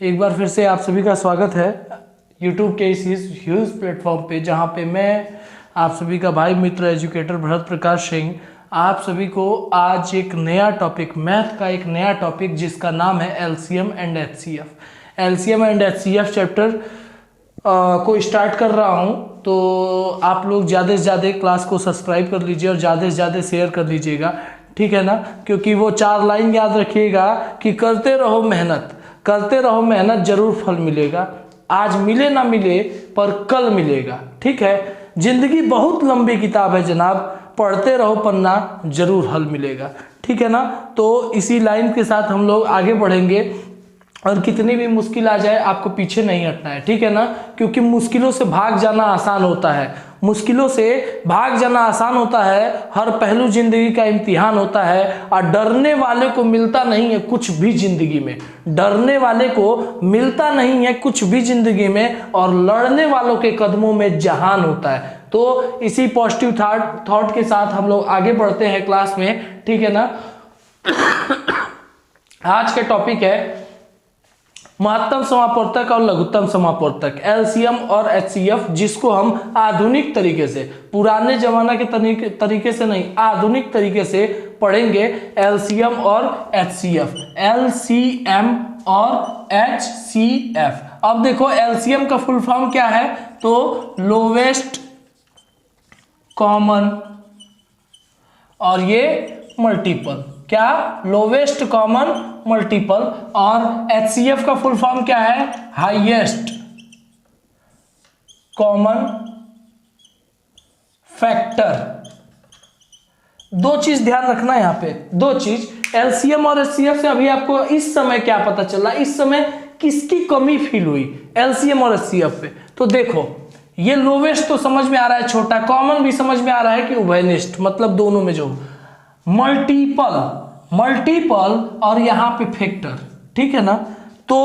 एक बार फिर से आप सभी का स्वागत है YouTube के इस ह्यूज प्लेटफॉर्म पे, जहाँ पे मैं आप सभी का भाई मित्र एजुकेटर भरत प्रकाश सिंह आप सभी को आज एक नया टॉपिक, मैथ का एक नया टॉपिक जिसका नाम है LCM and HCF। LCM and HCF chapter को स्टार्ट कर रहा हूँ, तो आप लोग ज़्यादा से ज़्यादा क्लास को सब्सक्राइब कर लीजिए और ज़्यादा से ज़्यादा शेयर कर लीजिएगा, ठीक है ना। क्योंकि वो 4 लाइन याद रखिएगा कि करते रहो मेहनत, करते रहो मेहनत, जरूर फल मिलेगा। आज मिले ना मिले पर कल मिलेगा, ठीक है। जिंदगी बहुत लंबी किताब है जनाब, पढ़ते रहो पन्ना, जरूर हल मिलेगा, ठीक है ना। तो इसी लाइन के साथ हम लोग आगे बढ़ेंगे और कितनी भी मुश्किल आ जाए आपको पीछे नहीं हटना है, ठीक है ना। क्योंकि मुश्किलों से भाग जाना आसान होता है, मुश्किलों से भाग जाना आसान होता है। हर पहलू जिंदगी का इम्तिहान होता है और डरने वाले को मिलता नहीं है कुछ भी जिंदगी में, डरने वाले को मिलता नहीं है कुछ भी जिंदगी में, और लड़ने वालों के कदमों में जहान होता है। तो इसी पॉजिटिव थॉट के साथ हम लोग आगे बढ़ते हैं क्लास में, ठीक है ना। आज का टॉपिक है महत्तम समापवर्तक और लघुत्तम समापवर्तक, LCM और HCF, जिसको हम आधुनिक तरीके से, पुराने जमाना के तरीके से नहीं, आधुनिक तरीके से पढ़ेंगे। LCM और HCF, LCM और HCF। अब देखो LCM का फुल फॉर्म क्या है, तो लोवेस्ट कॉमन, और ये मल्टीपल, क्या, लोवेस्ट कॉमन मल्टीपल। और HCF का फुल फॉर्म क्या है, हाईएस्ट कॉमन फैक्टर। दो चीज ध्यान रखना है यहाँ पे, दो चीज। LCM और HCF से अभी आपको इस समय क्या पता चला, इस समय किसकी कमी फील हुई LCM और HCF पे। तो देखो ये लोवेस्ट तो समझ में आ रहा है, छोटा, कॉमन भी समझ में आ रहा है कि उभयनिष्ठ, मतलब दोनों में जो, मल्टीपल और यहाँ पे फैक्टर, ठीक है ना। तो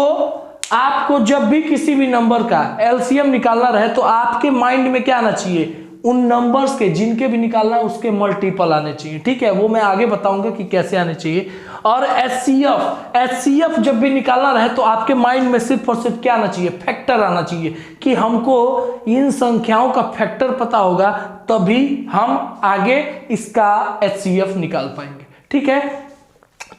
आपको जब भी किसी भी नंबर का LCM निकालना रहे तो आपके माइंड में क्या आना चाहिए, उन नंबर्स के जिनके भी निकालना है उसके मल्टीपल आने चाहिए, ठीक है। वो मैं आगे बताऊंगा कि कैसे आने चाहिए। और HCF जब भी निकालना रहे तो आपके माइंड में सिर्फ और सिर्फ क्या आना चाहिए, फैक्टर आना चाहिए, कि हमको इन संख्याओं का फैक्टर पता होगा तभी हम आगे इसका HCF निकाल पाएंगे, ठीक है।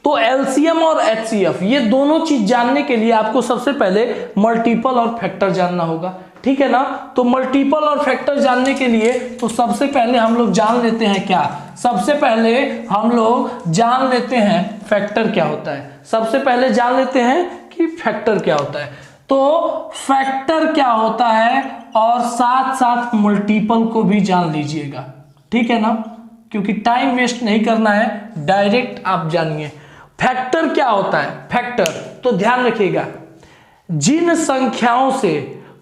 तो LCM और HCF ये दोनों चीज जानने के लिए आपको सबसे पहले मल्टीपल और फैक्टर जानना होगा, ठीक है ना। तो मल्टीपल और फैक्टर जानने के लिए तो सबसे पहले हम लोग जान लेते हैं क्या, सबसे पहले हम लोग जान लेते हैं फैक्टर क्या होता है। सबसे पहले जान लेते हैं कि फैक्टर क्या होता है। तो फैक्टर क्या होता है और साथ साथ मल्टीपल को भी जान लीजिएगा, ठीक है ना, क्योंकि टाइम वेस्ट नहीं करना है, डायरेक्ट आप जानिए फैक्टर क्या होता है। फैक्टर तो ध्यान रखिएगा, जिन संख्याओं से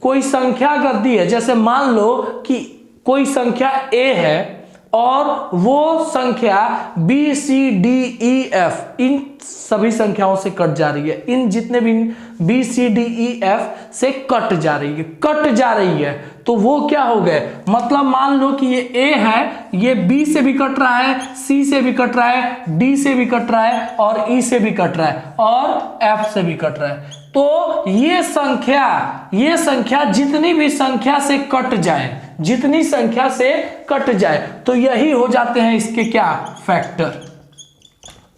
कोई संख्या अगर दी है, जैसे मान लो कि कोई संख्या A है और वो संख्या B C D E F इन सभी संख्याओं से कट जा रही है, इन जितने भी B C D E F से कट जा रही है, तो वो क्या हो गए, मतलब मान लो कि ये A है, ये B से भी कट रहा है, C से भी कट रहा है, D से भी कट रहा है और E से भी कट रहा है और F से भी कट रहा है। तो ये संख्या जितनी भी संख्या से कट जाए, जितनी संख्या से कट जाए, तो यही हो जाते हैं इसके क्या, फैक्टर,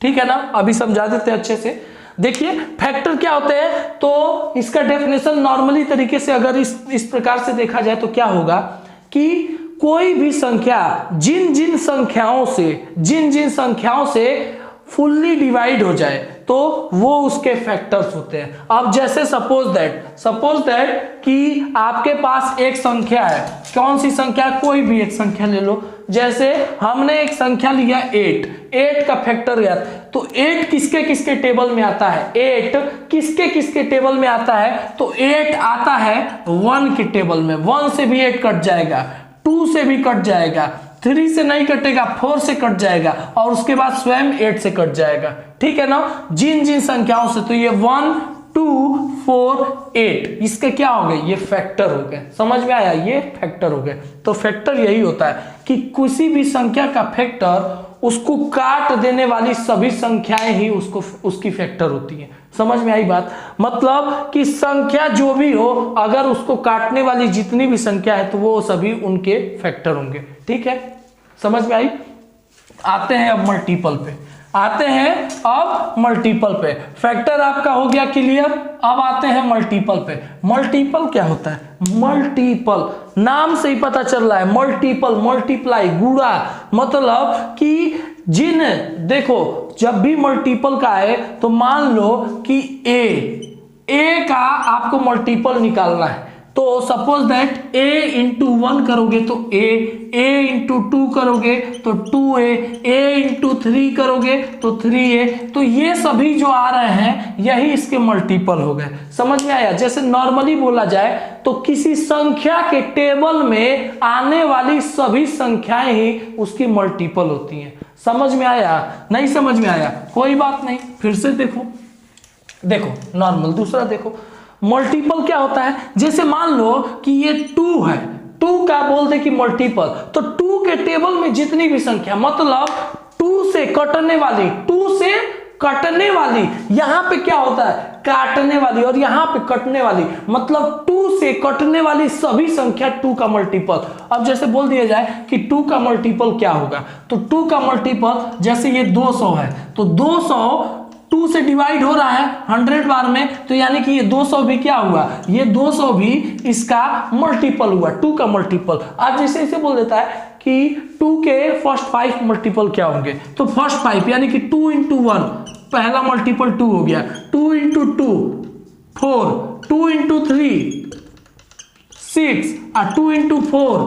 ठीक है ना। अभी समझा देते हैं अच्छे से। देखिए फैक्टर क्या होते हैं, तो इसका डेफिनेशन नॉर्मली तरीके से अगर इस प्रकार से देखा जाए तो क्या होगा कि कोई भी संख्या जिन जिन संख्याओं से फुल्ली डिवाइड हो जाए तो वो उसके फैक्टर्स होते हैं। अब जैसे सपोज दैट कि आपके पास एक संख्या है, कौन सी संख्या, कोई भी एक संख्या ले लो। जैसे हमने एक संख्या लिया 8 का फैक्टर यार, तो 8 किसके किसके टेबल में आता है, 8 किसके किसके टेबल में आता है, तो 8 आता है 1 के टेबल में, 1 से भी 8 कट जाएगा, 2 से भी कट जाएगा, 3 से नहीं कटेगा, 4 से कट जाएगा और उसके बाद स्वयं 8 से कट जाएगा। ठीक है ना, जिन जिन संख्याओं से, तो ये 1 2 4 8 इसके क्या हो गए, ये फैक्टर हो गए। समझ में आया, ये फैक्टर हो गए। तो फैक्टर यही होता है कि किसी भी संख्या का फैक्टर उसको काट देने वाली सभी संख्याएं ही उसकी फैक्टर होती है। समझ में आई बात, मतलब कि संख्या जो भी हो, अगर उसको काटने वाली जितनी भी संख्या है तो वो सभी उनके फैक्टर होंगे। ठीक है, समझ में आई। आते हैं अब मल्टीपल पे, मल्टीपल पे। फैक्टर आपका हो गया क्लियर। अब आते हैं मल्टीपल पे। मल्टीपल क्या होता है, मल्टीपल नाम से ही पता चल रहा है, मल्टीपल मल्टीप्लाई गुणा, मतलब कि देखो जब भी मल्टीपल का है तो मान लो कि ए का आपको मल्टीपल निकालना है, तो सपोज दैट a इंटू 1 करोगे तो a इंटू 2 करोगे तो 2a इंटू 3 करोगे तो 3a, तो ये सभी जो आ रहे हैं यही इसके मल्टीपल हो गए। समझ में आया। जैसे नॉर्मली बोला जाए तो किसी संख्या के टेबल में आने वाली सभी संख्याएं ही उसकी मल्टीपल होती हैं। समझ में आया, नहीं समझ में आया, कोई बात नहीं, फिर से देखो नॉर्मल दूसरा देखो। मल्टीपल क्या होता है, जैसे मान लो कि ये 2 है, 2 का बोल दे कि मल्टीपल, तो 2 के टेबल में जितनी भी संख्या, मतलब 2 से कटने वाली, यहां पे क्या होता है, काटने वाली, और यहां पे कटने वाली, मतलब 2 से कटने वाली सभी संख्या 2 का मल्टीपल। अब जैसे बोल दिया जाए कि 2 का मल्टीपल क्या होगा, तो 2 का मल्टीपल, जैसे ये 200 है तो 200 2 से डिवाइड हो रहा है 100 बार में, तो यानी कि ये 200 भी क्या हुआ, ये 200 भी इसका मल्टीपल हुआ, 2 का मल्टीपल। अब जैसे इसे बोल देता है कि 2 के फर्स्ट 5 मल्टीपल क्या होंगे, तो फर्स्ट 5 यानी कि 2 इंटू 1 पहला मल्टीपल 2 हो गया, 2 इंटू 2 4, 2 इंटू 3 6, 2 इंटू 4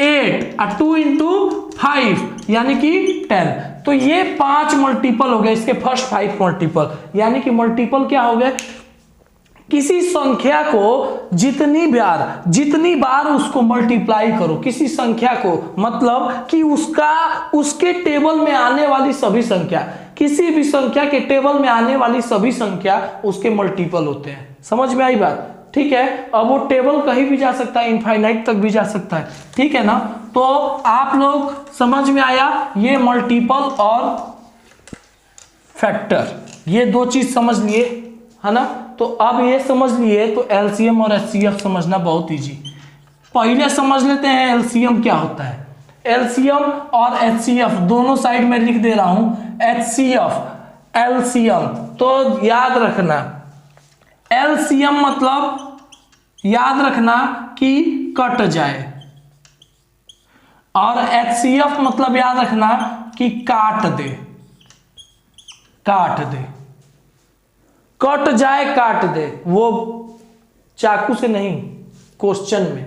8, 2 इंटू 5 यानी कि 10। तो ये 5 मल्टीपल हो गए इसके फर्स्ट 5 मल्टीपल, यानी कि मल्टीपल क्या हो गए, किसी संख्या को जितनी बार उसको मल्टीप्लाई करो, किसी संख्या को, मतलब कि उसके टेबल में आने वाली सभी संख्या, किसी भी संख्या के टेबल में आने वाली सभी संख्या उसके मल्टीपल होते हैं। समझ में आई बात, ठीक है। अब वो टेबल कहीं भी जा सकता है, इनफाइनाइट तक भी जा सकता है, ठीक है ना। तो आप लोग समझ में आया, ये मल्टीपल और फैक्टर, ये 2 चीज समझ लिए है ना। तो अब ये समझ लिए तो एलसीएम और एचसीएफ समझना बहुत इजी। पहले समझ लेते हैं एलसीएम क्या होता है। एलसीएम और एचसीएफ दोनों साइड में लिख दे रहा हूं, एचसीएफ एलसीएम, तो याद रखना एलसीएम मतलब याद रखना कि कट जाए, और एचसीएफ मतलब याद रखना कि काट दे, कट जाए काट दे, वो चाकू से नहीं, क्वेश्चन में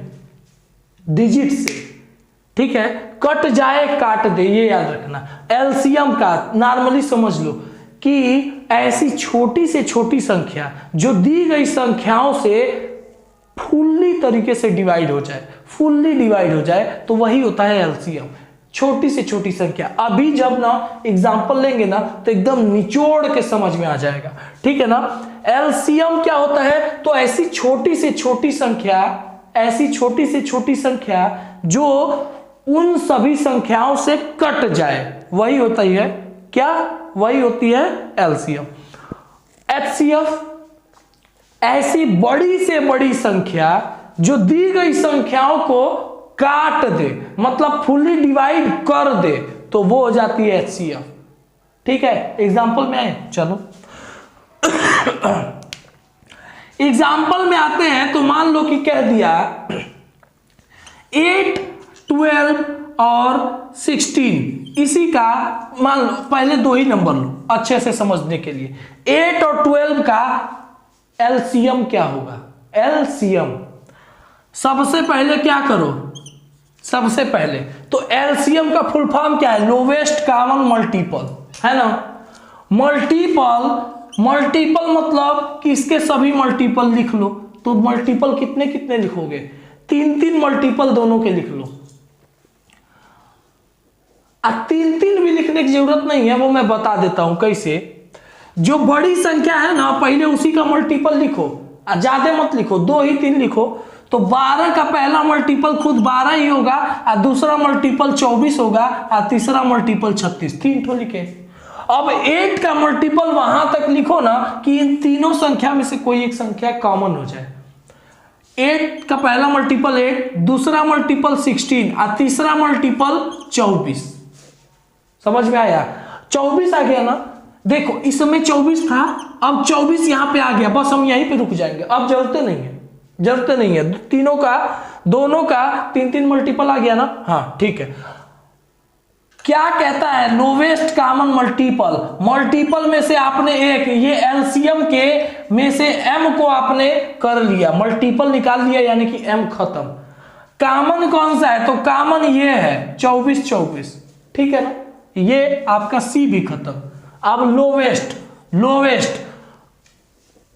डिजिट से, ठीक है। कट जाए काट दे, ये याद रखना। एलसीएम का नॉर्मली समझ लो कि ऐसी छोटी से छोटी संख्या जो दी गई संख्याओं से फुल्ली तरीके से डिवाइड हो जाए, तो वही होता है एलसीएम। छोटी से छोटी संख्या, अभी जब ना एग्जांपल लेंगे ना तो एकदम निचोड़ के समझ में आ जाएगा, ठीक है ना। एलसीएम क्या होता है, तो ऐसी छोटी से छोटी संख्या जो उन सभी संख्याओं से कट जाए, वही होता ही है क्या, वही होती है एलसीएम। एचसीएफ ऐसी बड़ी से बड़ी संख्या जो दी गई संख्याओं को काट दे, मतलब फुल्ली डिवाइड कर दे, तो वो हो जाती है एचसीएफ, ठीक है। एग्जांपल में आए, चलो एग्जांपल में आते हैं। तो मान लो कि कह दिया 8, 12 और 16, इसी का मान लो, पहले 2 ही नंबर लो अच्छे से समझने के लिए। 8 और 12 का एलसीएम क्या होगा, एलसीएम सबसे पहले क्या करो, सबसे पहले तो एलसीएम का फुल फॉर्म क्या है, लोवेस्ट कॉमन मल्टीपल, है ना। मल्टीपल मतलब कि इसके सभी मल्टीपल लिख लो, तो मल्टीपल कितने कितने लिखोगे, 3 मल्टीपल दोनों के लिख लो। तीन तीन भी लिखने की जरूरत नहीं है, वो मैं बता देता हूं कैसे। जो बड़ी संख्या है ना पहले उसी का मल्टीपल लिखो, ज्यादा मत लिखो, 2 ही 3 लिखो। तो 12 का पहला मल्टीपल खुद 12 ही होगा, और दूसरा मल्टीपल 24 होगा, और तीसरा मल्टीपल 36, 3 ठो लिखे। अब 8 का मल्टीपल वहां तक लिखो ना कि इन तीनों संख्या में से कोई एक संख्या कॉमन हो जाए। 8 का पहला मल्टीपल 8, दूसरा मल्टीपल 16, और तीसरा मल्टीपल 24। समझ में आया? 24 आ गया ना, देखो इस समय 24 था, अब 24 यहां पे आ गया, बस हम यहीं पे रुक जाएंगे, अब जरूरत नहीं है तीनों का, दोनों का 3-3 मल्टीपल आ गया ना। हाँ ठीक है, क्या कहता है लोवेस्ट कॉमन मल्टीपल, मल्टीपल में से आपने एक, ये एलसीएम के में से m को आपने कर लिया, मल्टीपल निकाल लिया, यानी कि m खत्म। कॉमन कौन सा है? तो कॉमन ये है 24, ठीक है ना, ये आपका C भी खत्म। अब लोवेस्ट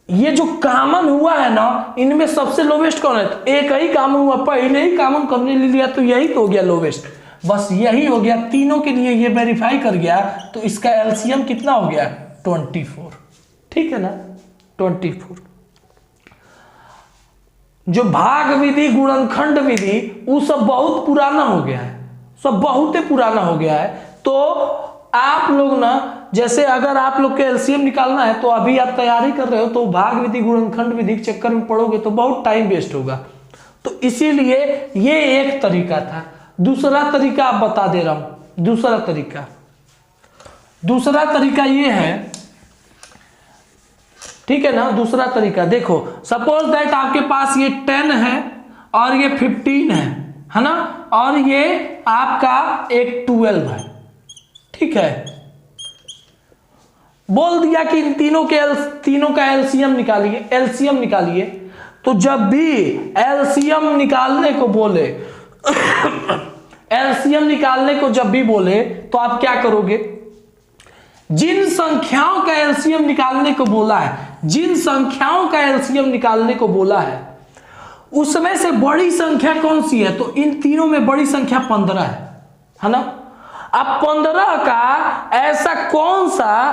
ये जो कॉमन हुआ है ना, इनमें सबसे लोवेस्ट कौन है? तो एक ही कॉमन हुआ, पहले ही कॉमन करने ले लिया तो यही तो हो गया लोवेस्ट, बस यही हो गया। तीनों के लिए ये वेरीफाई कर गया, तो इसका एलसीएम कितना हो गया? 24, ठीक है ना, 24। जो भाग विधि, गुणनखंड विधि, वो सब बहुत पुराना हो गया है, सब बहुत ही पुराना हो गया है। तो आप लोग ना, जैसे अगर आप लोग के एलसीएम निकालना है तो अभी आप तैयारी कर रहे हो, तो भाग विधि गुणनखंड विधि के चक्कर में पढ़ोगे तो बहुत टाइम वेस्ट होगा। तो इसीलिए ये एक तरीका था। दूसरा तरीका आप बता दे रहा हूं, दूसरा तरीका ये है, ठीक है ना। दूसरा तरीका देखो, सपोज दैट आपके पास ये 10 है और ये 15 है ना, और ये आपका एक 12 है, ठीक है। बोल दिया कि इन तीनों का एलसीएम निकालिए। तो जब भी एलसीएम निकालने को बोले जब भी बोले तो आप क्या करोगे? जिन संख्याओं का एलसीएम निकालने को बोला है, उसमें से बड़ी संख्या कौन सी है? तो इन तीनों में बड़ी संख्या 15 है ना। अब 15 का ऐसा कौन सा,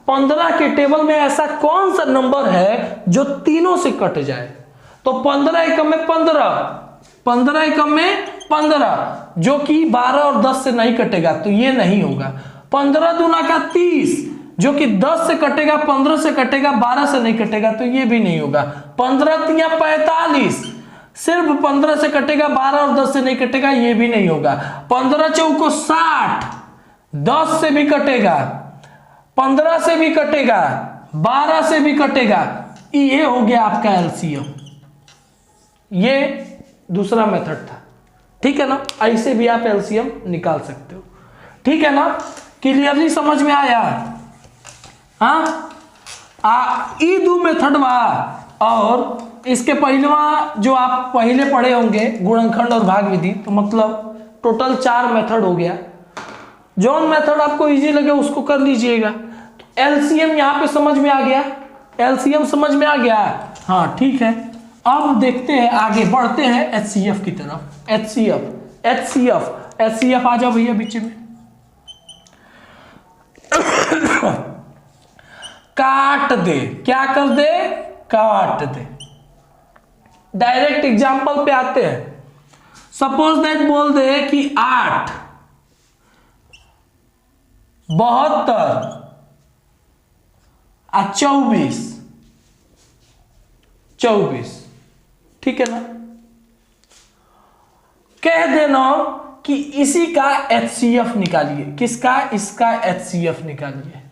15 के टेबल में ऐसा कौन सा नंबर है जो तीनों से कट जाए? तो 15 एकम में 15 जो कि 12 और 10 से नहीं कटेगा, तो ये नहीं होगा। 15 दूना का 30 जो कि 10 से कटेगा, 15 से कटेगा, 12 से नहीं कटेगा, तो ये भी नहीं होगा। 15 तिया 45 सिर्फ 15 से कटेगा, 12 और 10 से नहीं कटेगा, ये भी नहीं होगा। 15 चौको 60, 10 से भी कटेगा, 15 से भी कटेगा, 12 से भी कटेगा, ये हो गया आपका एलसीएम। ये दूसरा मेथड था, ठीक है ना। ऐसे भी आप एलसीएम निकाल सकते हो, ठीक है ना। क्लियरली समझ में आया? हाँ, ई दो मेथड बा, और इसके पहलवा जो आप पहले पढ़े होंगे गुणनखंड और भाग विधि, तो मतलब टोटल 4 मेथड हो गया। जो मेथड आपको इजी लगे उसको कर लीजिएगा। तो एलसीएम यहाँ पे समझ में आ गया, हाँ ठीक है। अब देखते हैं, आगे बढ़ते हैं एचसीएफ की तरफ। एचसीएफ आ जाओ भैया बीच में। काट दे, क्या कर दे? काट दे। डायरेक्ट एग्जांपल पे आते हैं। सपोज दैट बोल दे कि 8, 72 और 24, ठीक है ना। कह देना कि इसी का एचसीएफ निकालिए। किसका? इसका एचसीएफ निकालिए।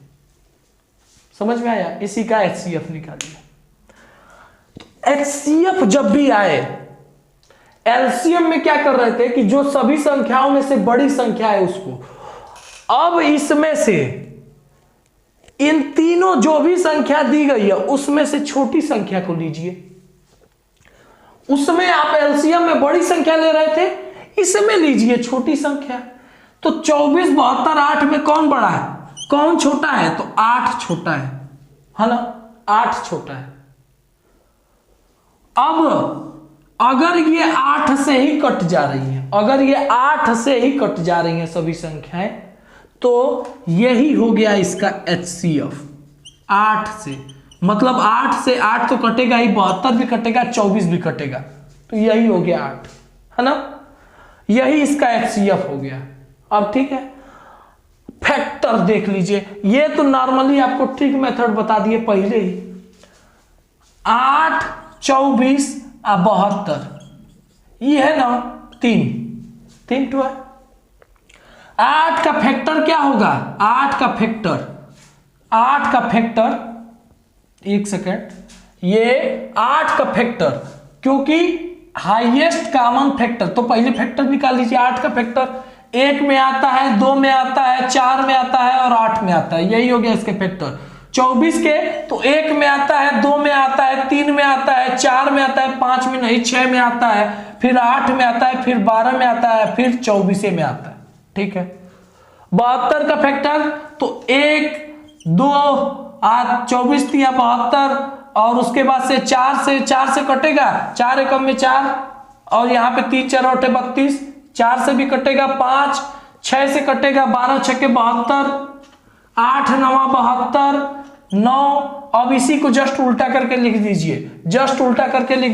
समझ में आया? इसी का एचसीएफ निकालिए। एचसीएफ जब भी आए, एलसीएम में क्या कर रहे थे कि जो सभी संख्याओं में से बड़ी संख्या है उसको, अब इसमें से इन तीनों जो भी संख्या दी गई है उसमें से छोटी संख्या को लीजिए। उसमें आप एलसीएम में बड़ी संख्या ले रहे थे, इसमें लीजिए छोटी संख्या। तो 24, 72, 8 में कौन बड़ा है, कौन छोटा है? तो 8 छोटा है ना, 8 छोटा है। अब अगर ये 8 से ही कट जा रही है, अगर ये 8 से ही कट जा रही हैं सभी संख्याएं तो यही हो गया इसका HCF। 8 से मतलब 8 से 8 तो कटेगा ही, 72 भी कटेगा, 24 भी कटेगा, तो यही हो गया 8, है ना। यही इसका HCF हो गया। अब ठीक है, फैक्टर देख लीजिए, ये तो नॉर्मली आपको ट्रिक मेथड बता दिए पहले ही। 8, 24 और 72, ये है ना 3 टू है। 8 का फैक्टर क्या होगा? 8 का फैक्टर, एक सेकेंड, ये 8 का फैक्टर, क्योंकि हाईएस्ट कॉमन फैक्टर, तो पहले फैक्टर निकाल लीजिए। 8 का फैक्टर 1 में आता है, 2 में आता है, 4 में आता है और 8 में आता है, यही हो गया इसके फैक्टर। 24 के तो 1 में आता है, 2 में आता है, 3 में आता है, 4 में आता है, 5 में नहीं, 6 में आता है, फिर 8 में आता है, फिर 12 में आता है, फिर 24 में आता है। ठीक है। 72 का फैक्टर तो 1, 2, 8, 24 3 72, और उसके बाद से 4 से कटेगा, 4 एकम में 4, और यहाँ पे 3 4 8 32, 4 से भी कटेगा 5, 6 से कटेगा 12 6 के 72, 8 9 72, 9। अब इसी को जस्ट उल्टा करके लिख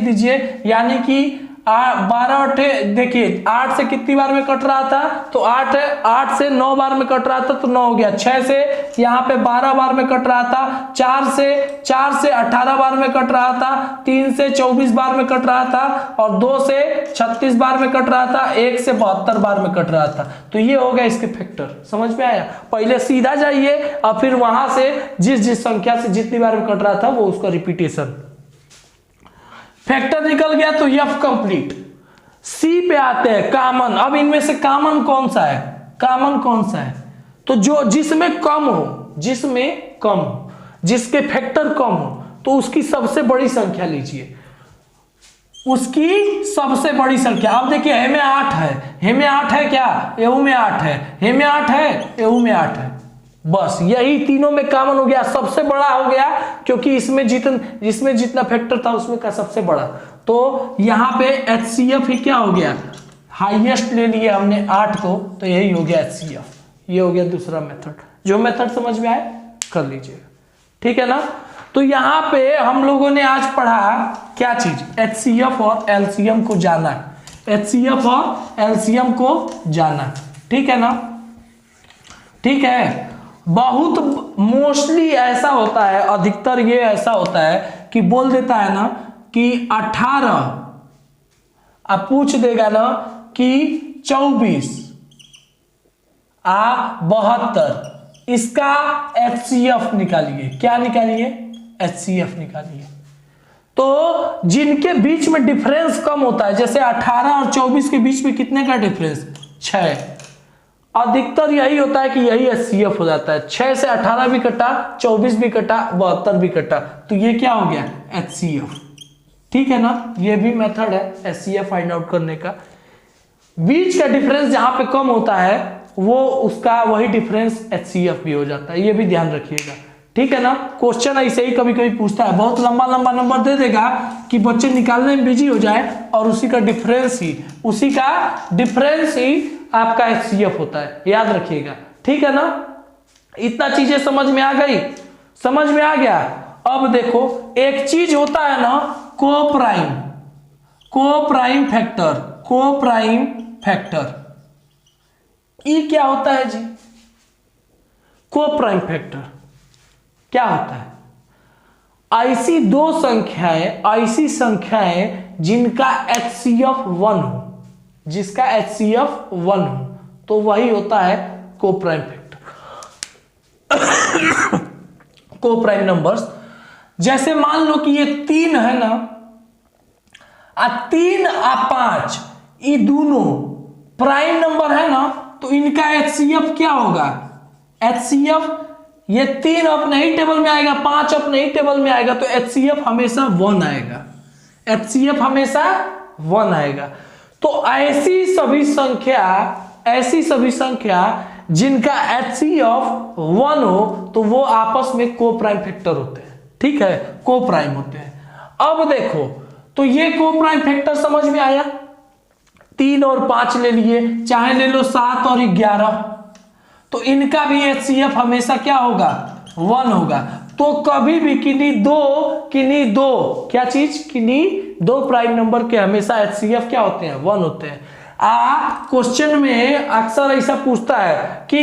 दीजिए, यानी कि 12 देखिए 8 से कितनी बार में कट रहा था, तो 8 से 9 बार में कट रहा था, तो 9 हो गया। 6 से यहाँ पे 12 बार में कट रहा था, 4 से 18 बार में कट रहा था, 3 से 24 बार में कट रहा था, और 2 से 36 बार में कट रहा था, 1 से 72 बार में कट रहा था। तो ये हो गया इसके फैक्टर। समझ में आया? पहले सीधा जाइए और फिर वहां से जिस संख्या से जितनी बार में कट रहा था वो उसका रिपीटेशन। फैक्टर निकल गया तो F कंप्लीट। सी पे आते हैं, कॉमन। अब इनमें से कॉमन कौन सा है? तो जो जिसमें कम हो, जिसके फैक्टर कम हो, तो उसकी सबसे बड़ी संख्या लीजिए, उसकी सबसे बड़ी संख्या। अब देखिए हे में 8 है, क्या एहू में 8 है, हे में 8 है, एहू में 8 है, बस यही तीनों में कॉमन हो गया, सबसे बड़ा हो गया, क्योंकि इसमें जितना फैक्टर था उसमें का सबसे बड़ा। तो यहाँ पे HCF ही क्या हो गया? हाईएस्ट ले लिए हमने 8 को, तो यही हो गया HCF। ये हो गया दूसरा मेथड। जो मेथड समझ में आए कर लीजिएगा, ठीक है ना। तो यहाँ पे हम लोगों ने आज पढ़ा क्या चीज? HCF और LCM को जाना, ठीक है ना। ठीक है। बहुत मोस्टली ऐसा होता है, अधिकतर ये ऐसा होता है कि बोल देता है ना कि 18, अब पूछ देगा ना कि 24 72, इसका HCF निकालिए। क्या निकालिए? HCF निकालिए। तो जिनके बीच में डिफरेंस कम होता है, जैसे 18 और 24 के बीच में कितने का डिफरेंस? 6, अधिकतर यही होता है कि यही HCF हो जाता है। 6 से 18 भी कटा, 24 भी कटा, 72 भी कटा, तो ये क्या हो गया? HCF। ठीक है ना। ये भी मेथड है HCF फाइंड आउट करने का। बीच का डिफरेंस जहां पे कम होता है वो उसका वही डिफरेंस HCF भी हो जाता है, ये भी ध्यान रखिएगा, ठीक है ना। क्वेश्चन ऐसे ही कभी कभी पूछता है, बहुत लंबा नंबर दे देगा कि बच्चे निकालने में बिजी हो जाए, और उसी का डिफरेंस ही आपका HCF होता है, याद रखिएगा, ठीक है ना। इतना चीजें समझ में आ गई? समझ में आ गया। अब देखो एक चीज होता है ना कोप्राइम फैक्टर। ये क्या होता है जी? कोप्राइम फैक्टर क्या होता है? ऐसी दो संख्याएं, जिनका HCF 1 हो, तो वही होता है कोप्राइम फैक्टर। कोप्राइम नंबर्स, जैसे मान लो कि ये 3 है ना, 3 और 5, ये दोनों प्राइम नंबर है ना, तो इनका HCF क्या होगा? HCF, ये 3 अपने ही टेबल में आएगा, 5 अपने ही टेबल में आएगा, तो HCF हमेशा 1 आएगा। तो ऐसी सभी संख्या जिनका HCF 1 हो, तो वो आपस में कोप्राइम फैक्टर होते हैं, ठीक है, कोप्राइम होते हैं। अब देखो, तो ये कोप्राइम फैक्टर समझ में आया, 3 और 5 ले लिए, चाहे ले लो 7 और 11, तो इनका भी HCF हमेशा क्या होगा 1 होगा। तो कभी भी किन्हीं दो क्या चीज, किन्हीं दो प्राइम नंबर के हमेशा HCF क्या होते हैं 1 होते हैं। क्वेश्चन में अक्सर ऐसा पूछता है कि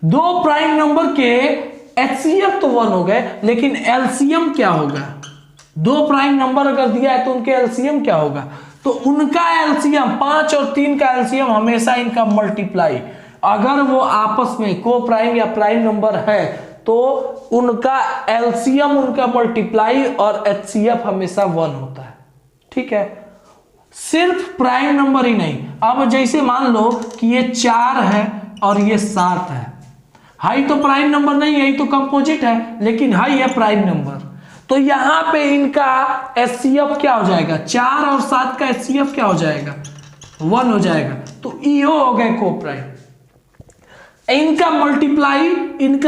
दो प्राइम नंबर के HCF तो 1 हो गए, लेकिन LCM क्या होगा। दो प्राइम नंबर अगर दिया है तो उनके LCM क्या होगा, तो उनका LCM 5 और 3 का LCM हमेशा इनका मल्टीप्लाई, अगर वो आपस में को प्राइम या प्राइम नंबर है तो उनका LCM उनका मल्टीप्लाई और HCF हमेशा 1 होता है। ठीक है, सिर्फ प्राइम नंबर ही नहीं। अब जैसे मान लो कि ये 4 है और ये 7 है, हाई तो प्राइम नंबर नहीं है, ये तो कंपोजिट है, लेकिन हाई है प्राइम नंबर, तो यहां पे इनका HCF क्या हो जाएगा, 4 और 7 का HCF क्या हो जाएगा 1 हो जाएगा, तो ईओ हो गए को प्राइम। इनका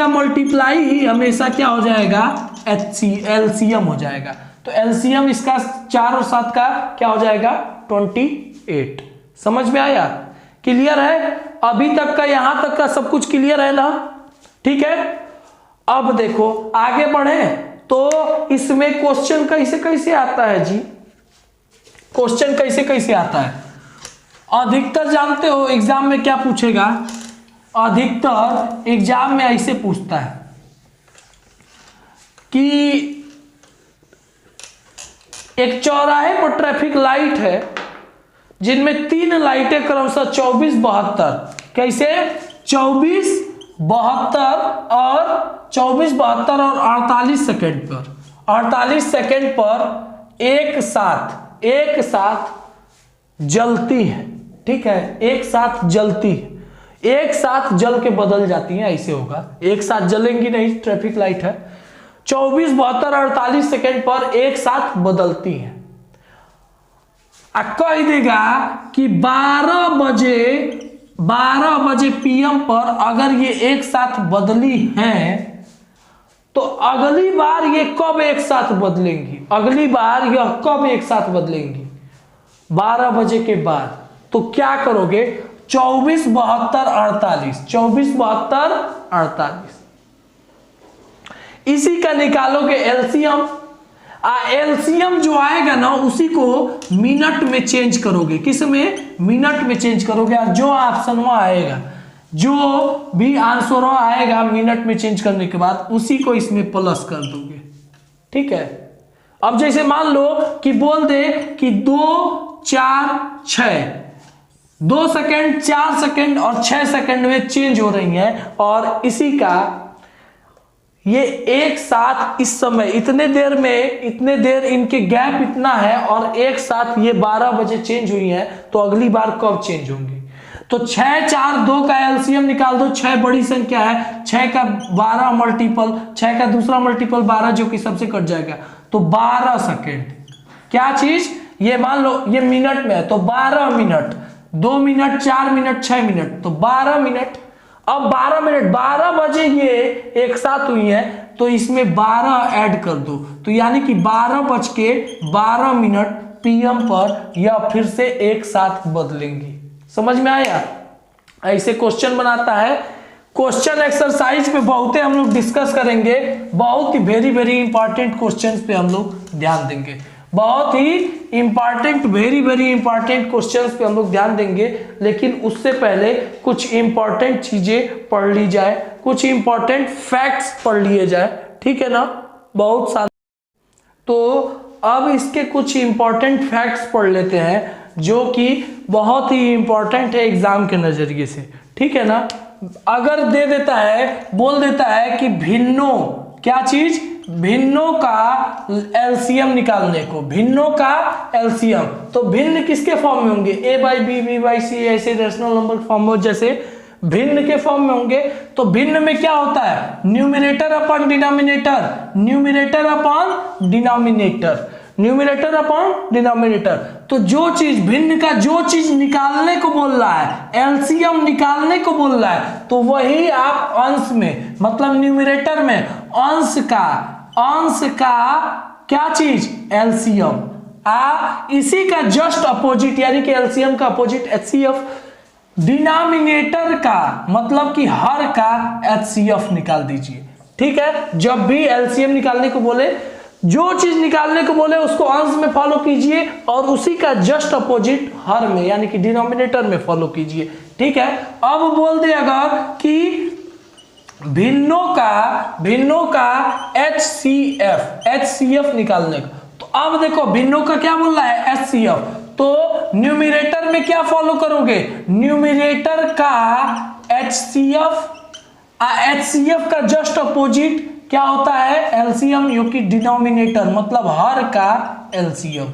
मल्टीप्लाई ही हमेशा क्या हो जाएगा LCM हो जाएगा। तो LCM इसका 4 और 7 का क्या हो जाएगा 28। समझ में आया, क्लियर है, अभी तक का यहां तक का सब कुछ क्लियर है ना। ठीक है, अब देखो आगे बढ़े तो इसमें क्वेश्चन कैसे आता है जी, क्वेश्चन कैसे आता है। अधिकतर जानते हो एग्जाम में क्या पूछेगा, अधिकतर एग्जाम में ऐसे पूछता है कि एक चौराहे पर ट्रैफिक लाइट है जिनमें 3 लाइटें क्रमशः 24, 72 कैसे 24, 72 और 48 सेकेंड पर 48 सेकेंड पर एक साथ जलती है। ठीक है, एक साथ जलती है, एक साथ जल के बदल जाती है, ऐसे होगा, एक साथ जलेंगी नहीं, ट्रैफिक लाइट है, 24, 72 और 48 सेकेंड पर एक साथ बदलती है। कह देगा कि 12 बजे PM पर अगर ये एक साथ बदली हैं तो अगली बार ये कब एक साथ बदलेंगी, अगली बार यह कब एक साथ बदलेंगी 12 बजे के बाद। तो क्या करोगे 24, 72, 48, 24, 72, 48, इसी का निकालोगे LCM। LCM जो आएगा ना उसी को मिनट में चेंज करोगे, किस में मिनट में चेंज करोगे, और जो ऑप्शन में आएगा, जो भी आंसर आएगा मिनट में चेंज करने के बाद उसी को इसमें प्लस कर दोगे। ठीक है, अब जैसे मान लो कि बोल दे कि 2, 4, 6, 2 सेकेंड, 4 सेकेंड और 6 सेकेंड में चेंज हो रही हैं, और इसी का ये एक साथ इस समय इतने देर इनके गैप इतना है, और एक साथ ये 12 बजे चेंज हुई है, तो अगली बार कब चेंज होंगी। तो 6, 4, 2 का LCM निकाल दो, 6 बड़ी संख्या है, 6 का 12 मल्टीपल, 6 का दूसरा मल्टीपल 12 जो कि सबसे कट जाएगा, तो 12 सेकेंड। क्या चीज, ये मान लो ये मिनट में है तो 12 मिनट, 2 मिनट, 4 मिनट, 6 मिनट, तो 12 मिनट। अब 12 मिनट, 12 बजे ये एक साथ हुई है, तो इसमें 12 ऐड कर दो, तो यानी कि 12:12 PM पर यह फिर से एक साथ बदलेंगी। समझ में आया, ऐसे क्वेश्चन बनाता है। क्वेश्चन एक्सरसाइज पे बहुत हम लोग डिस्कस करेंगे, बहुत ही वेरी इंपॉर्टेंट क्वेश्चंस पे हम लोग ध्यान देंगे, बहुत ही इंपॉर्टेंट वेरी इंपॉर्टेंट क्वेश्चंस पे हम लोग ध्यान देंगे। लेकिन उससे पहले कुछ इंपॉर्टेंट चीजें पढ़ ली जाए, कुछ इंपॉर्टेंट फैक्ट्स पढ़ लिए जाए, ठीक है ना, बहुत सारे। तो अब इसके कुछ इंपॉर्टेंट फैक्ट्स पढ़ लेते हैं जो कि बहुत ही इंपॉर्टेंट है एग्जाम के नजरिए से, ठीक है ना। अगर दे देता है, बोल देता है कि भिन्नों, क्या चीज, भिन्नों का LCM निकालने को, भिन्नों का LCM, तो भिन्न किसके फॉर्म में होंगे, A/B, B/C, ऐसे रेशनल नंबर फॉर्म में जैसे भिन्न के फॉर्म में होंगे। तो भिन्न में क्या होता है, numerator upon denominator, numerator upon denominator, numerator upon denominator. तो जो चीज भिन्न का जो चीज निकालने को बोल रहा है, LCM निकालने को बोल रहा है, तो वही आप अंश में, मतलब न्यूमरेटर में अंश का क्या चीज, LCM, इसी का जस्ट अपोजिट यानी कि एलसीएम का अपोजिट HCF, डिनोमिनेटर का मतलब कि हर का HCF निकाल दीजिए। ठीक है, जब भी एलसीएम निकालने को बोले, जो चीज निकालने को बोले उसको अंश में फॉलो कीजिए और उसी का जस्ट अपोजिट हर में यानी कि डिनोमिनेटर में फॉलो कीजिए। ठीक है, अब बोल दे अगर कि भिन्नों का HCF निकालने का, तो अब देखो भिन्नों का क्या बोल रहा है HCF, तो न्यूमरेटर में क्या फॉलो करोगे, न्यूमरेटर का HCF का जस्ट अपोजिट क्या होता है LCM, जो कि डिनोमिनेटर मतलब हर का LCM,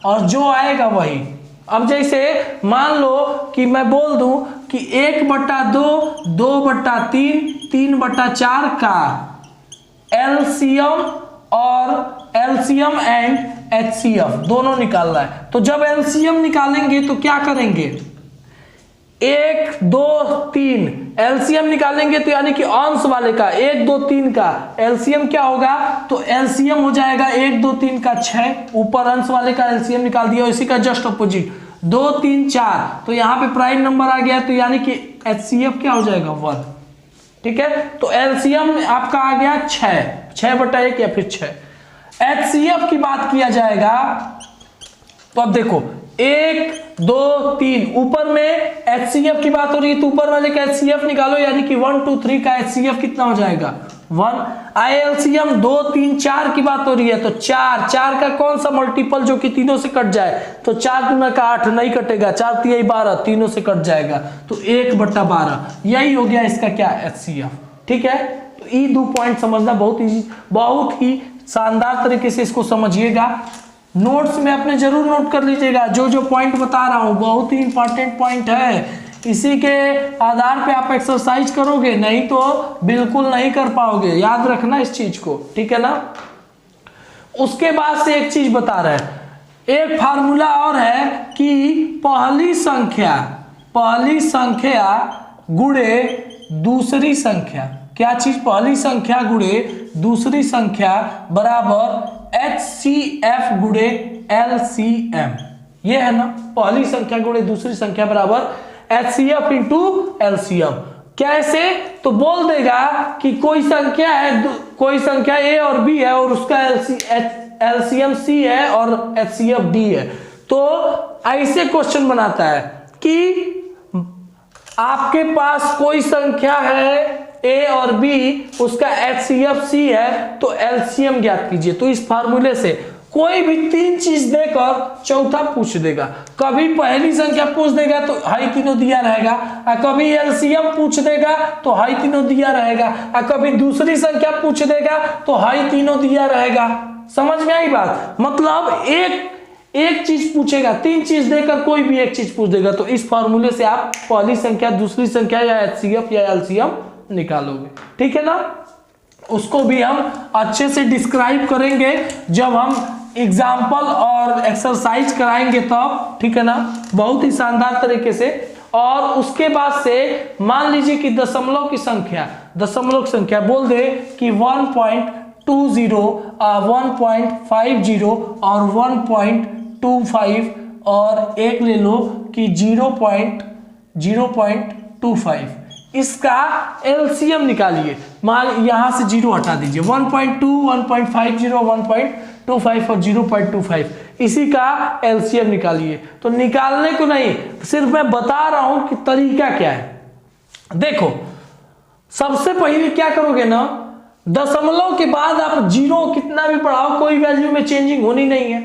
और जो आएगा वही। अब जैसे मान लो कि मैं बोल दूं कि 1/2, 2/3, 3/4 का LCM और LCM एंड HCF दोनों निकालना है। तो जब LCM निकालेंगे तो क्या करेंगे, 1, 2, 3 LCM निकालेंगे तो यानी कि अंश वाले का 1, 2, 3 का LCM क्या होगा, तो LCM हो जाएगा 1, 2, 3 का 6, ऊपर अंश वाले का LCM निकाल दिया, इसी का जस्ट अपोजिट 2, 3, 4, तो यहाँ पे प्राइम नंबर आ गया तो यानी कि HCF क्या हो जाएगा 1। ठीक है, तो LCM आपका आ गया 6/1 या फिर 6। HCF की बात किया जाएगा तो अब देखो 1, 2, 3 ऊपर में HCF की बात हो रही है तो ऊपर वाले का HCF निकालो यानी कि 1, 2, 3 का HCF कितना हो जाएगा 1। LCM 2, 3, 4 की बात हो रही है तो 4 का कौन सा मल्टीपल जो कि तीनों से कट जाए, तो 4 दूना का 8 नहीं कटेगा, 4 तिहाई 12 तीनों से कट जाएगा तो 1/12, यही हो गया इसका क्या HCF। ठीक है, तो ये 2 पॉइंट समझना बहुत ही शानदार तरीके से इसको समझिएगा। नोट्स में अपने जरूर नोट कर लीजिएगा, जो पॉइंट बता रहा हूं बहुत ही इंपॉर्टेंट पॉइंट है, इसी के आधार पे आप एक्सरसाइज करोगे, नहीं तो बिल्कुल नहीं कर पाओगे, याद रखना इस चीज को। ठीक है ना, उसके बाद से एक चीज बता रहे हैं, एक फार्मूला और है कि पहली संख्या गुणे दूसरी संख्या, क्या चीज, पहली संख्या गुणे दूसरी संख्या बराबर HCF गुणे LCM, ये है ना, पहली संख्या गुणे दूसरी संख्या बराबर HCF इंटू LCM। कैसे, तो बोल देगा कि कोई संख्या A और B है और उसका LCM C है और HCF D है, तो ऐसे क्वेश्चन बनाता है कि आपके पास कोई संख्या है A और B, उसका HCF C है तो LCM ज्ञात कीजिए। तो इस फार्मूले से कोई भी 3 चीज देकर चौथा पूछ देगा, कभी पहली संख्या पूछ देगा तो हाई तीनों दिया रहेगा, कभी LCM पूछ देगा तो हाई तीनों दिया रहेगा, कभी दूसरी संख्या पूछ देगा तो हाई तीनों दिया रहेगा। समझ में आई बात, मतलब एक चीज पूछेगा, 3 चीज देकर कोई भी एक चीज पूछ देगा, तो इस फॉर्मूले से आप पहली संख्या दूसरी संख्या या HCF या LCM निकालोगे। ठीक है ना, उसको भी हम अच्छे से डिस्क्राइब करेंगे जब हम एग्जाम्पल और एक्सरसाइज कराएंगे तब। ठीक है ना, बहुत ही शानदार तरीके से। और उसके बाद से मान लीजिए कि दशमलव की संख्या बोल दे कि 1.20 1.50 और 1.25 और एक ले लो कि 0.25, इसका LCM निकालिए। मान यहां से 0 हटा दीजिए, 1.2 1.50 1.25 और 0.25, इसी का LCM निकालिए। तो निकालने को नहीं, सिर्फ मैं बता रहा हूं कि तरीका क्या है। देखो सबसे पहले क्या करोगे ना, दशमलव के बाद आप 0 कितना भी बढ़ाओ कोई वैल्यू में चेंजिंग होनी नहीं है,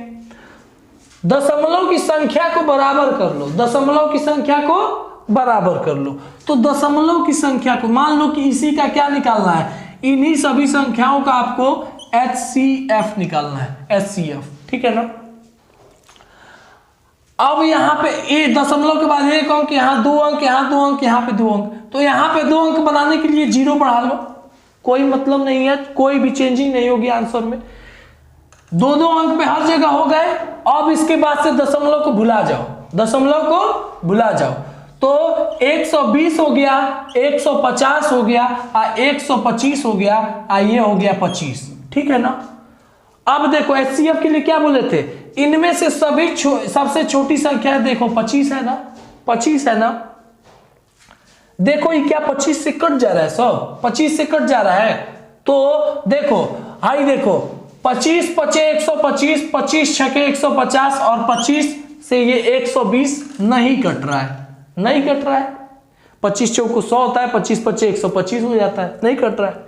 दशमलव की संख्या को बराबर कर लो, दशमलव की संख्या को बराबर कर लो। तो दशमलव की संख्या को मान लो कि इसी का क्या निकालना है, इन्हीं सभी संख्याओं का आपको HCF निकालना है, HCF। ठीक है ना, अब यहां पे ये दशमलव के बाद 1 अंक, यहां 2 अंक, यहां 2 अंक, यहां पे 2 अंक, तो यहां पे 2 अंक बनाने के लिए 0 बढ़ा लो, कोई मतलब नहीं है, कोई भी चेंजिंग नहीं होगी आंसर में। 2 अंक पे हर जगह हो गए। अब इसके बाद से दशमलव को भुला जाओ, तो 120 हो गया, 150 हो गया, 125 हो गया, ये हो गया 25। ठीक है ना, अब देखो HCF के लिए क्या बोले थे, इनमें से सभी सबसे छोटी संख्या देखो 25 है ना, 25 है ना। देखो ये क्या 25 से कट जा रहा है, 25 से कट जा रहा है। तो देखो हाई देखो 25 पचे 125, 25 छके 150 और 25 से ये 120 नहीं कट रहा है, नहीं कट रहा है। 25 चौको 100 होता है, 25 पचे 125 हो जाता है, नहीं कट रहा है।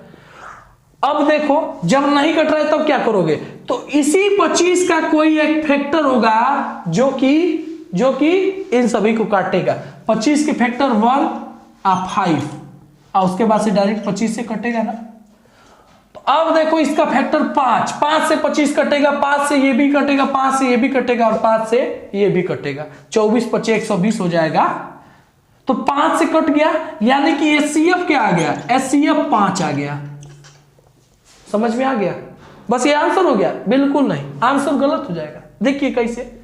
अब देखो जब नहीं कट रहा है तब क्या करोगे, तो इसी 25 का कोई एक फैक्टर होगा जो कि इन सभी को काटेगा। 25 के फैक्टर 1 और 5 और उसके बाद से डायरेक्ट 25 से कटेगा ना। तो अब देखो इसका फैक्टर 5, 5 से 25 कटेगा, 5 से ये भी कटेगा, 5 से ये भी कटेगा और 5 से ये भी कटेगा। 24 पचे 120 हो जाएगा। तो 5 से कट गया, यानी कि एचसीएफ क्या आ गया, एचसीएफ 5 आ गया। समझ में आ गया? बस ये आंसर हो गया? बिल्कुल नहीं, आंसर गलत हो जाएगा। देखिए कैसे,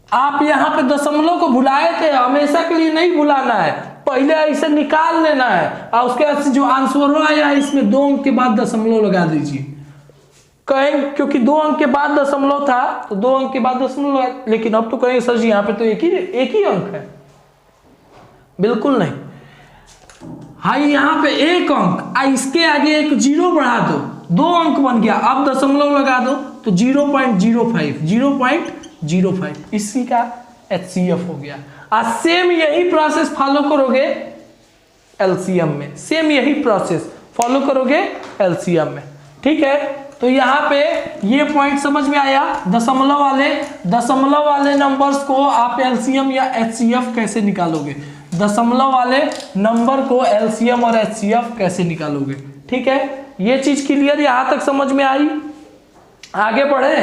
आप यहां पे दशमलव को भुलाए थे, हमेशा के लिए नहीं भुलाना है, पहले इसे निकाल लेना है और उसके बाद जो आंसर आया है इसमें 2 अंक के बाद दशमलव लगा दीजिए। कहेंगे क्योंकि 2 अंक के बाद दशमलव था तो 2 अंक के बाद दशमलव, लेकिन अब तो कहेंगे सर जी यहाँ पे तो एक ही अंक है। बिल्कुल नहीं, हाँ यहाँ पे 1 अंक, इसके आगे एक 0 बढ़ा दो, 2 अंक बन गया। अब दशमलव लगा दो तो 0.05 इसी का एचसीएफ हो गया। आज सेम यही प्रोसेस फॉलो करोगे एलसीएम में, सेम यही प्रोसेस फॉलो करोगे एलसीएम में। ठीक है, तो यहाँ पे ये पॉइंट समझ में आया। दशमलव वाले नंबर्स को आप एलसीएम या एचसीएफ कैसे निकालोगे, दशमलव वाले नंबर को एलसीएम और एचसीएफ कैसे निकालोगे। ठीक है, ये चीज क्लियर यहां तक समझ में आई। आगे बढ़े,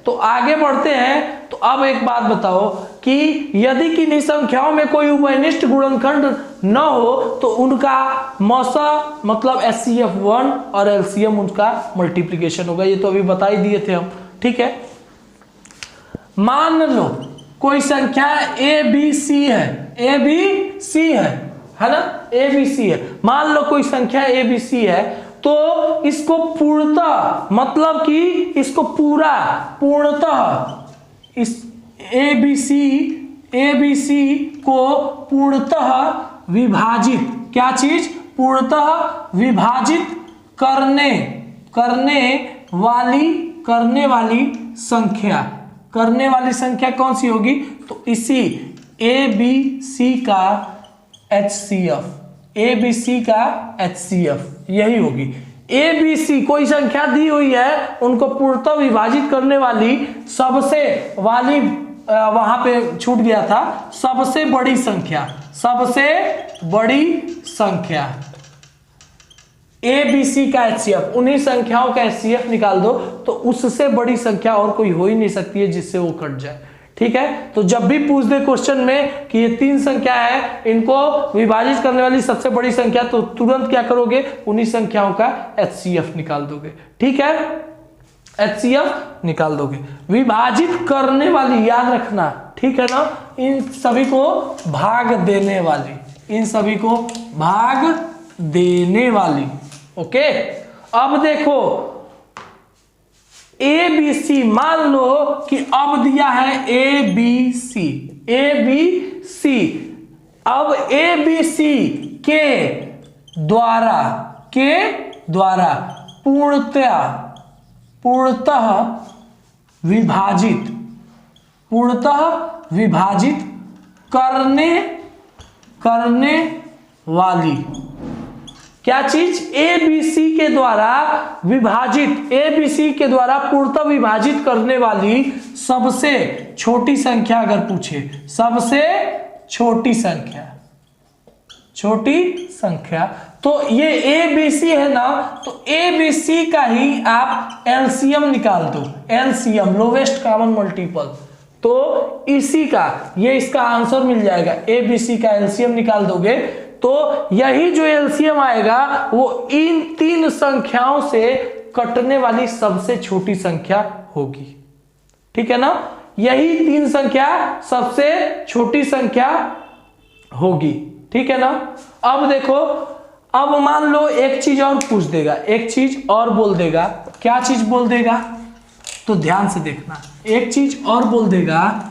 तो आगे बढ़ते हैं। तो अब एक बात बताओ कि यदि किन्हीं संख्याओं में कोई उभयनिष्ठ गुणनखंड न हो तो उनका मौसा मतलब एचसीएफ 1 और एलसीएम उनका मल्टीप्लिकेशन होगा। ये तो अभी बता ही दिए थे हम। ठीक है, मान लो कोई संख्या ए बी सी है, ए बी सी है ना, ए बी सी है। मान लो कोई संख्या ए बी सी है, तो इसको पूर्णतः मतलब कि इसको पूर्णतः इस ए बी सी को पूर्णतः विभाजित, क्या चीज, पूर्णतः विभाजित करने वाली संख्या कौन सी होगी, तो इसी ए बी सी का एचसीएफ, ए बी सी का एचसीएफ यही होगी। ए बी सी कोई संख्या दी हुई है, उनको पूर्णतः विभाजित करने वाली सबसे वाली वहां पे छूट गया था, सबसे बड़ी संख्या ए बी सी का एचसीएफ, उन्हीं संख्याओं का एचसीएफ निकाल दो तो उससे बड़ी संख्या और कोई हो ही नहीं सकती है जिससे वो कट जाए। ठीक है, तो जब भी पूछ दे क्वेश्चन में कि ये 3 संख्या है, इनको विभाजित करने वाली सबसे बड़ी संख्या, तो तुरंत क्या करोगे, उन्हीं संख्याओं का एचसीएफ निकाल दोगे। ठीक है, एचसीएफ निकाल दोगे। विभाजित करने वाली याद रखना, ठीक है ना, इन सभी को भाग देने वाली, ओके। अब देखो ए बी सी, मान लो कि अब दिया है ए बी सी, अब ए बी सी के द्वारा पूर्णतः विभाजित करने वाली क्या चीज, ए बी सी के द्वारा पूर्णतः विभाजित करने वाली सबसे छोटी संख्या अगर पूछे, सबसे छोटी संख्या, तो ये ए बी सी है ना, तो ए बी सी का ही आप एलसीएम निकाल दो, एलसीएम लोवेस्ट कॉमन मल्टीपल, तो इसी का ये इसका आंसर मिल जाएगा। ए बी सी का एलसीएम निकाल दोगे तो यही जो एलसीएम आएगा वो इन 3 संख्याओं से कटने वाली सबसे छोटी संख्या होगी। ठीक है ना, यही 3 संख्या सबसे छोटी संख्या होगी। ठीक है ना, अब देखो, अब मान लो एक चीज और पूछ देगा, एक चीज और बोल देगा। क्या चीज बोल देगा, तो ध्यान से देखना, एक चीज और बोल देगा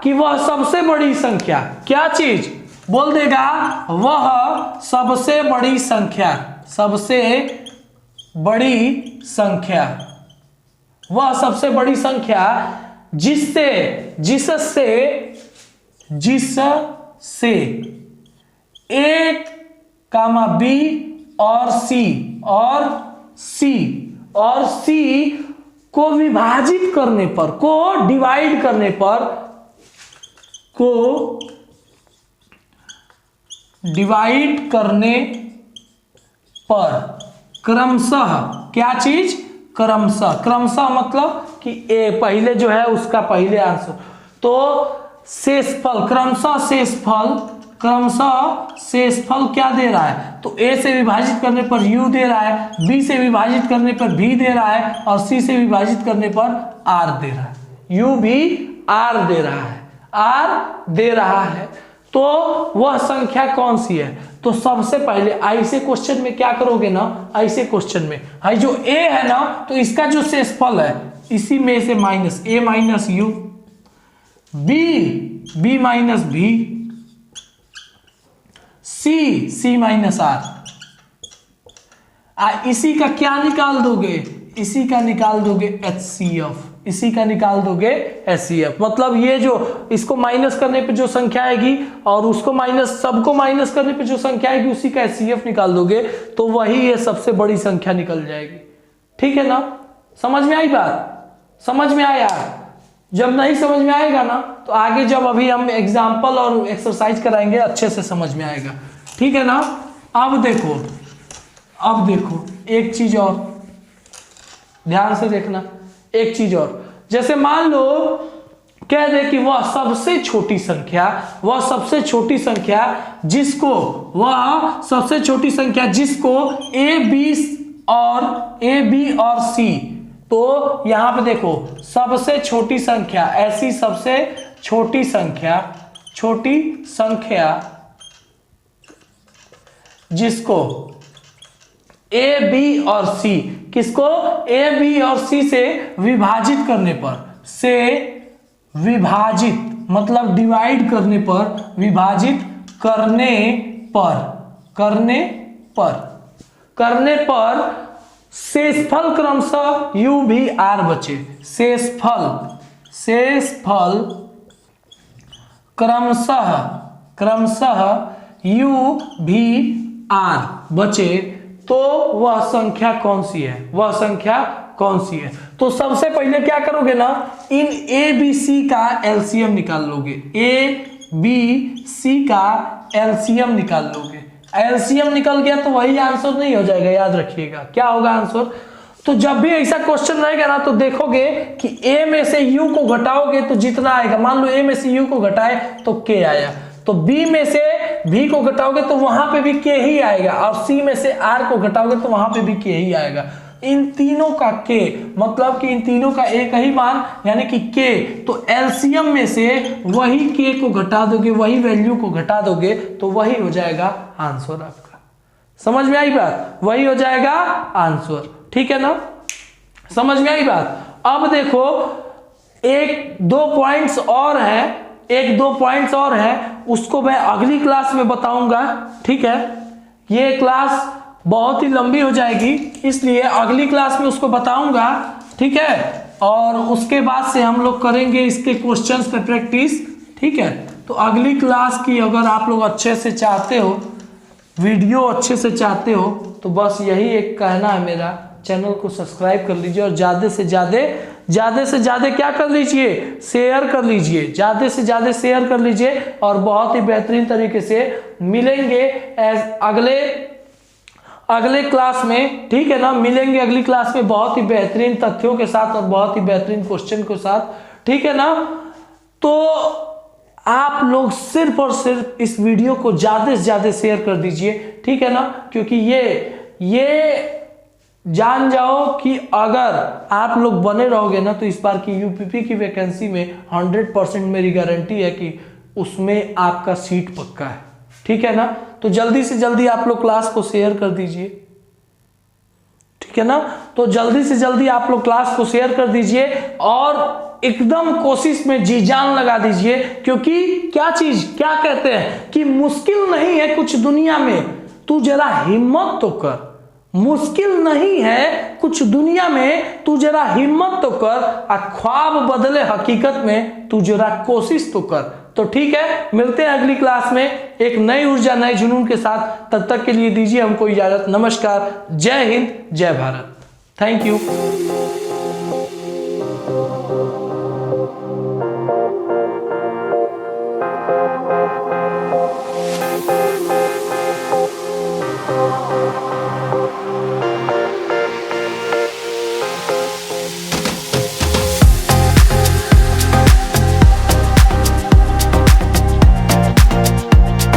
कि वह सबसे बड़ी संख्या, क्या चीज बोल देगा, वह सबसे बड़ी संख्या, सबसे बड़ी संख्या, वह सबसे बड़ी संख्या जिससे A, B और C को विभाजित करने पर, को डिवाइड करने पर क्रमशः, क्या चीज, क्रमशः मतलब कि ए पहले जो है उसका पहले आंसर, तो शेषफल, क्रमशः शेषफल क्या दे रहा है, तो ए से विभाजित करने पर u दे रहा है, b से विभाजित करने पर v दे रहा है और c से विभाजित करने पर r दे रहा है, u भी r दे रहा है, तो वह संख्या कौन सी है। तो सबसे पहले ऐसे क्वेश्चन में क्या करोगे ना, ऐसे क्वेश्चन में हाई जो a है ना, तो इसका जो शेषफल है इसी में से minus a minus u, b minus v, c minus r, इसी का क्या निकाल दोगे, इसी का निकाल दोगे HCF, इसी का निकाल दोगे HCF, मतलब ये जो इसको माइनस करने पे जो संख्या आएगी और उसको माइनस, सबको माइनस करने पे जो संख्या आएगी उसी का HCF निकाल दोगे, तो वही ये सबसे बड़ी संख्या निकल जाएगी। ठीक है ना, समझ में आई बात, समझ में आया। जब नहीं समझ में आएगा ना तो आगे जब अभी हम एग्जाम्पल और एक्सरसाइज कराएंगे अच्छे से समझ में आएगा। ठीक है ना। अब देखो एक चीज और ध्यान से देखना, एक चीज और, जैसे मान लो कह दे कि वह सबसे छोटी संख्या जिसको ए बी और सी, तो यहां पे देखो सबसे छोटी संख्या, ऐसी सबसे छोटी संख्या जिसको ए बी और सी, किसको, ए बी और सी से विभाजित करने पर, मतलब डिवाइड करने पर, विभाजित करने पर शेषफल क्रमशः u भी r बचे, शेषफल क्रमशः u भी r बचे, तो वह संख्या कौन सी है। तो सबसे पहले क्या करोगे ना, इन ए बी सी का एलसीएम निकाल लोगे, एलसीएम निकल गया तो वही आंसर नहीं हो जाएगा, याद रखिएगा क्या होगा आंसर। तो जब भी ऐसा क्वेश्चन रहेगा ना तो देखोगे कि a में से u को घटाओगे तो जितना आएगा, मान लो a में से u को घटाए तो k आया, तो b में से v को घटाओगे तो वहां पे भी k ही आएगा, और c में से r को घटाओगे तो वहां पे भी k ही आएगा। इन तीनों का k, मतलब कि इन तीनों का एक ही मान यानी कि k, तो एलसीएम में से वही k को घटा दोगे, वही वैल्यू को घटा दोगे तो वही हो जाएगा आंसर आपका। समझ में आई बात, वही हो जाएगा आंसर। ठीक है ना, समझ में आई बात। अब देखो एक दो पॉइंट्स और हैं, उसको मैं अगली क्लास में बताऊंगा। ठीक है, ये क्लास बहुत ही लंबी हो जाएगी, इसलिए अगली क्लास में उसको बताऊंगा। ठीक है, और उसके बाद से हम लोग करेंगे इसके क्वेश्चंस पे प्रैक्टिस। ठीक है, तो अगली क्लास की अगर आप लोग अच्छे से चाहते हो, वीडियो अच्छे से चाहते हो, तो बस यही एक कहना है मेरा, चैनल को सब्सक्राइब कर लीजिए और ज़्यादा से ज़्यादा क्या कर लीजिए, शेयर कर लीजिए, ज़्यादा से ज़्यादा शेयर कर लीजिए। और बहुत ही बेहतरीन तरीके से मिलेंगे अगले क्लास में। ठीक है ना, मिलेंगे अगली क्लास में बहुत ही बेहतरीन तथ्यों के साथ और बहुत ही बेहतरीन क्वेश्चन के साथ। ठीक है ना, तो आप लोग सिर्फ और सिर्फ इस वीडियो को ज़्यादा से ज़्यादा शेयर कर दीजिए। ठीक है ना, क्योंकि ये जान जाओ कि अगर आप लोग बने रहोगे ना तो इस बार की यूपीपी की वैकेंसी में 100% मेरी गारंटी है कि उसमें आपका सीट पक्का है। ठीक है ना, तो जल्दी से जल्दी आप लोग क्लास को शेयर कर दीजिए। ठीक है। ठीक है ना। तो जल्दी से जल्दी आप लोग क्लास को शेयर कर दीजिए और एकदम कोशिश में जी जान लगा दीजिए, क्योंकि क्या कहते हैं कि मुश्किल नहीं है कुछ दुनिया में, तू जरा हिम्मत तो कर। मुश्किल नहीं है कुछ दुनिया में, तू जरा हिम्मत तो कर, और ख्वाब बदले हकीकत में तू जरा कोशिश तो कर। तो ठीक है, मिलते हैं अगली क्लास में एक नई ऊर्जा नए जुनून के साथ। तब तक के लिए दीजिए हमको इजाजत। नमस्कार, जय हिंद, जय भारत। Thank you.